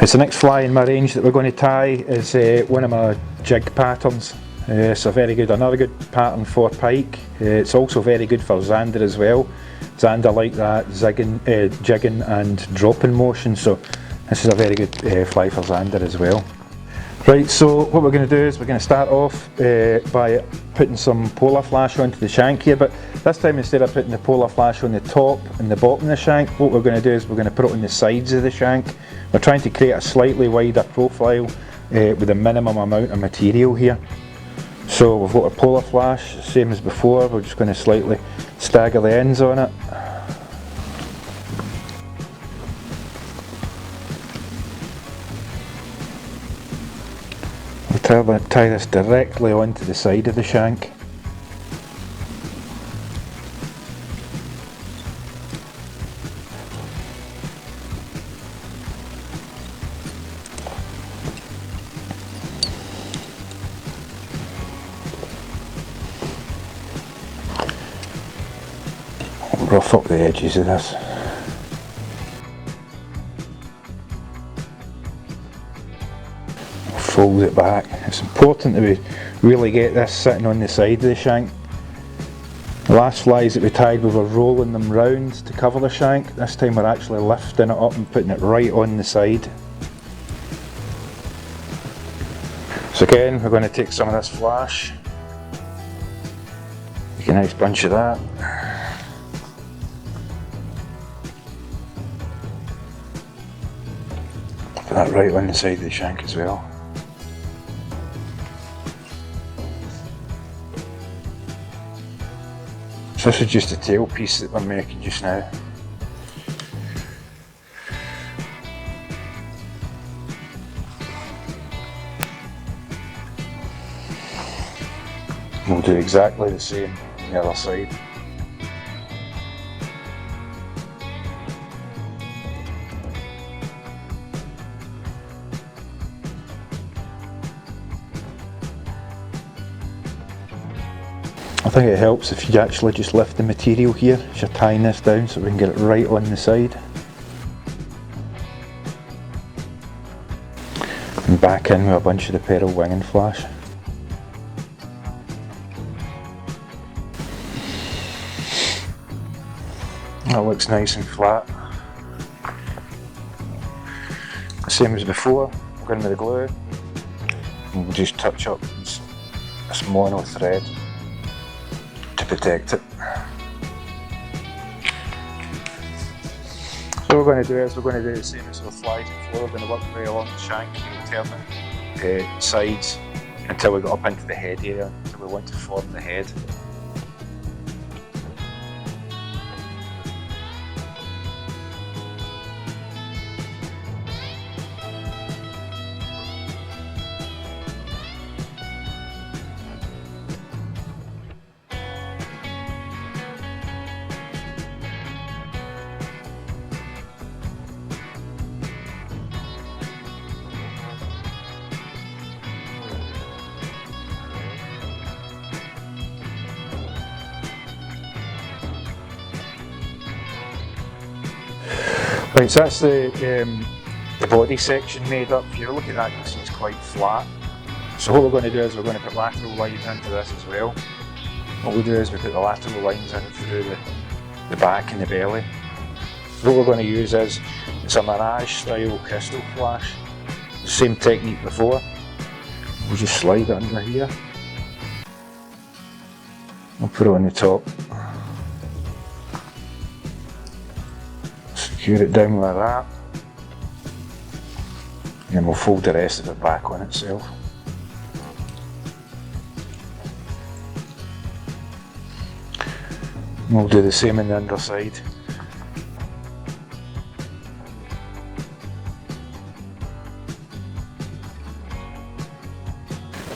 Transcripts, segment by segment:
It's the next fly in my range that we're going to tie is one of my jig patterns. It's a very good, another good pattern for pike. It's also very good for zander as well. Zander like that jigging and dropping motion, so this is a very good fly for zander as well. Right, so what we're going to do is we're going to start off by putting some polar flash onto the shank here, but this time instead of putting the polar flash on the top and the bottom of the shank, what we're going to do is we're going to put it on the sides of the shank. We're trying to create a slightly wider profile with a minimum amount of material here. So we've got our polar flash, same as before, we're just going to slightly stagger the ends on it. We'll tie this directly onto the side of the shank. Rough up the edges of this. Fold it back. It's important that we really get this sitting on the side of the shank. The last flies that we tied, we were rolling them round to cover the shank. This time we're actually lifting it up and putting it right on the side. So again, we're going to take some of this flash, make a nice bunch of that. Put that right on the side of the shank as well. So this is just a tail piece that we're making just now. We'll do exactly the same on the other side. I think it helps if you actually just lift the material here as you're tying this down so we can get it right on the side. And back in with a bunch of the pearl winging flash. That looks nice and flat. Same as before, we're going with the glue and we'll just touch up this mono thread to protect it. So what we're going to do is we're going to do the same as with flies before. We're going to work way along the shank, turning sides until we get up into the head area, until we want to form the head. Right, so that's the body section made up. If you look at that, you can see it's quite flat. So what we're going to do is we're going to put lateral lines into this as well. What we do is we put the lateral lines in through the back and the belly. What we're going to use is it's a Mirage style crystal flash. Same technique before. We'll just slide it under here. We'll put it on the top. Secure it down like that, and then we'll fold the rest of it back on itself. And we'll do the same on the underside.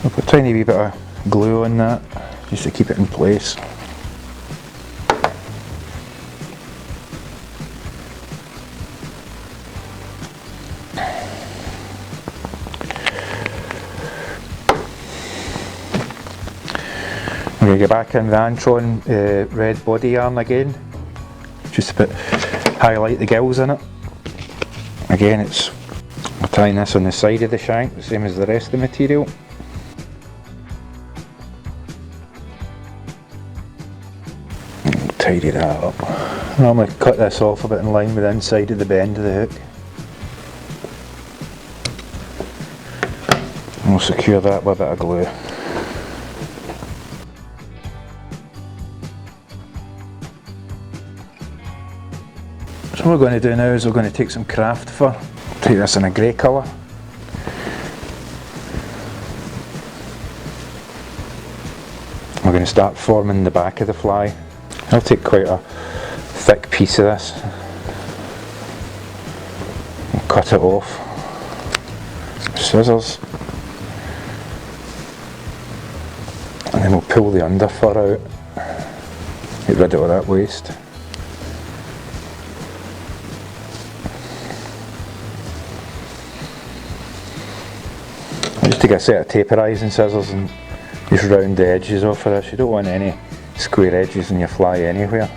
I'll put a tiny wee bit of glue on that just to keep it in place. I'm going to get back in the Antron red body yarn again, just to highlight the gills in it. Again, it's I'm tying this on the side of the shank, the same as the rest of the material. Tidy that up. I'm going to cut this off a bit in line with the inside of the bend of the hook. And we'll secure that with a bit of glue. So what we're going to do now is we're going to take some craft fur, take this in a grey colour. We're going to start forming the back of the fly. I'll take quite a thick piece of this and cut it off. Scissors. And then we'll pull the under fur out. Get rid of all that waste. Just take a set of taperizing scissors and just round the edges off of this. You don't want any square edges in your fly anywhere.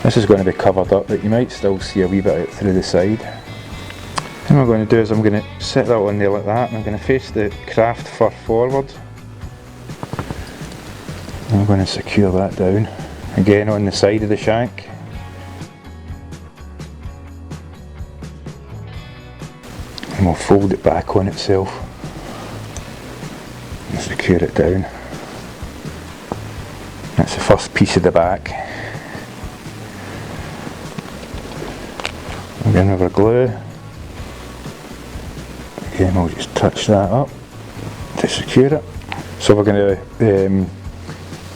This is going to be covered up, but you might still see a wee bit out through the side. What I'm going to do is I'm going to set that on there like that, and I'm going to face the craft fur forward. And I'm going to secure that down, again on the side of the shank. And we'll fold it back on itself and secure it down. That's the first piece of the back. Again with our glue. Again we'll just touch that up to secure it. So we're going to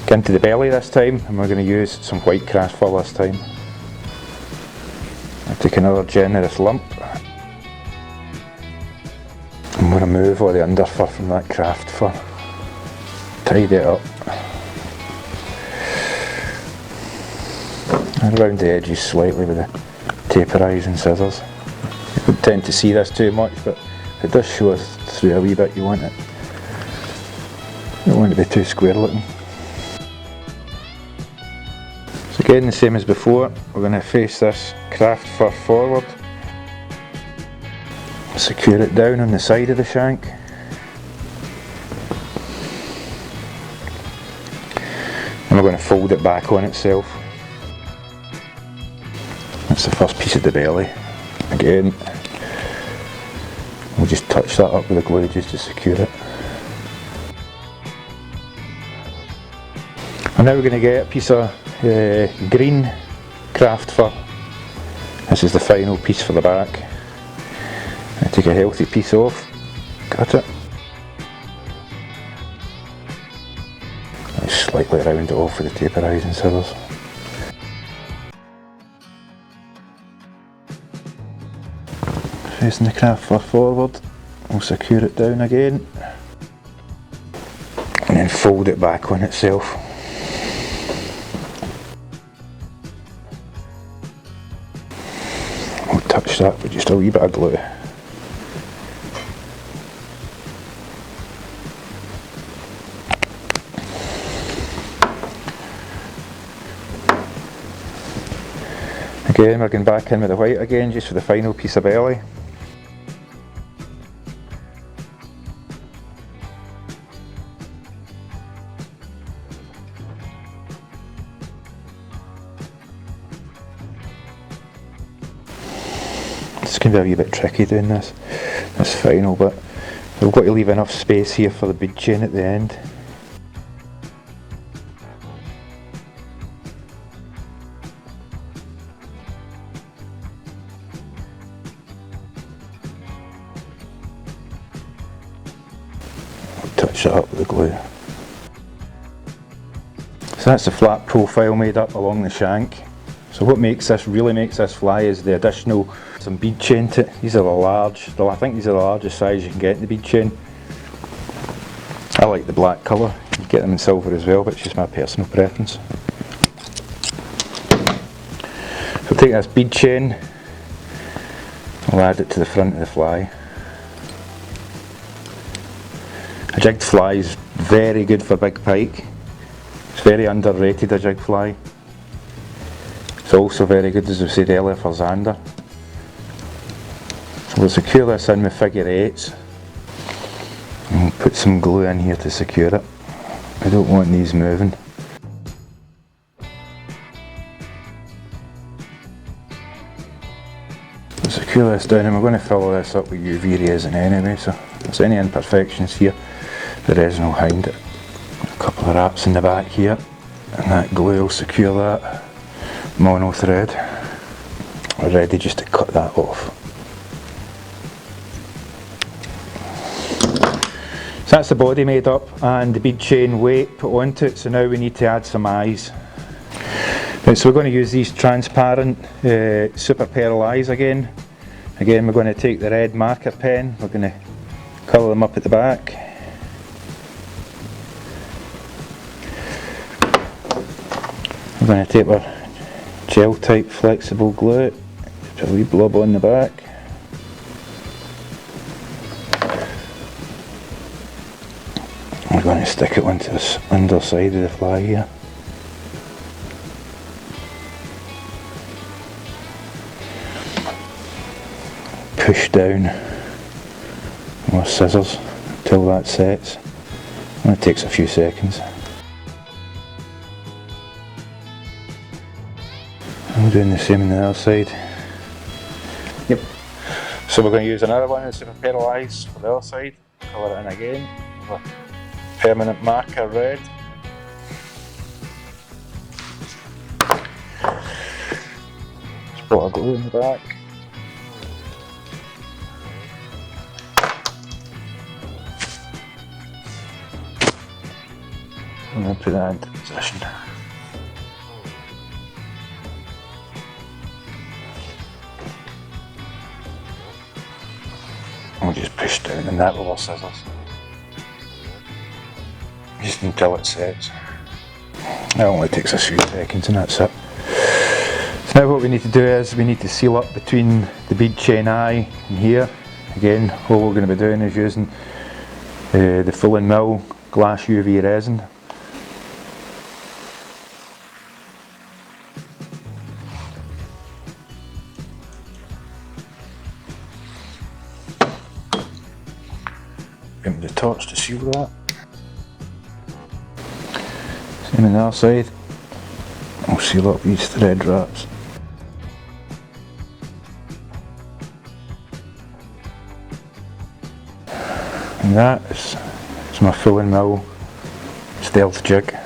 get into the belly this time, and we're going to use some white craft fur this time. I'll take another generous lump and we'll remove all the under fur from that craft fur. Tidy it up. And around the edges slightly with the taperizing scissors. You don't tend to see this too much, but if it does show through a wee bit, you want it. You don't want it to be too square looking. So again, the same as before, we're going to face this craft fur forward. Secure it down on the side of the shank. And we're going to fold it back on itself. That's the first piece of the belly. Again, we'll just touch that up with the glue just to secure it. And now we're going to get a piece of green craft fur. This is the final piece for the back. I take a healthy piece off, cut it. I slightly round it off with the taperizing scissors. Facing the craft fur forward, we'll secure it down again and then fold it back on itself. We'll touch that with just a wee bit of glue. Again, we're going back in with the white again, just for the final piece of belly. It's going to be a wee bit tricky doing this final bit. We've got to leave enough space here for the bead chain at the end. Touch it up with the glue. So that's the flat profile made up along the shank. So what really makes this fly is the additional some bead chain to it. These are the large, I think these are the largest size you can get in the bead chain. I like the black colour. You get them in silver as well, but it's just my personal preference. So take this bead chain, I'll add it to the front of the fly. A jigged fly is very good for big pike. It's very underrated, a jig fly. It's also very good, as I said earlier, for zander. We'll secure this in with figure 8s. And we'll put some glue in here to secure it. I don't want these moving. We'll secure this down, and we're going to fill this up with UV resin anyway, so if there's any imperfections here, the resin will hide it. A couple of wraps in the back here, and that glue will secure that mono thread. We're ready just to cut that off. So that's the body made up and the bead chain weight put onto it, so now we need to add some eyes. Right, so we're going to use these transparent super pearl eyes again. Again, we're going to take the red marker pen, we're going to colour them up at the back. We're going to take our gel type flexible glue, put a wee blob on the back. We're going to stick it onto this underside of the fly here. Push down with scissors until that sets. And it takes a few seconds. And we're doing the same on the other side. Yep. So we're going to use another one of the super pearl eyes for the other side. Colour it in again with permanent marker red. Just put a glue in the back. And then put that into position. We'll just push down on that with our scissors. Just until it sets. That only takes a few seconds and that's it. So now what we need to do is we need to seal up between the bead chain eye and here. Again, all we're going to be doing is using the full and mill glass UV resin. Give me the torch to seal that. Same on the other side. I'll seal up these thread wraps. And that is my full and mill Stealth Jig.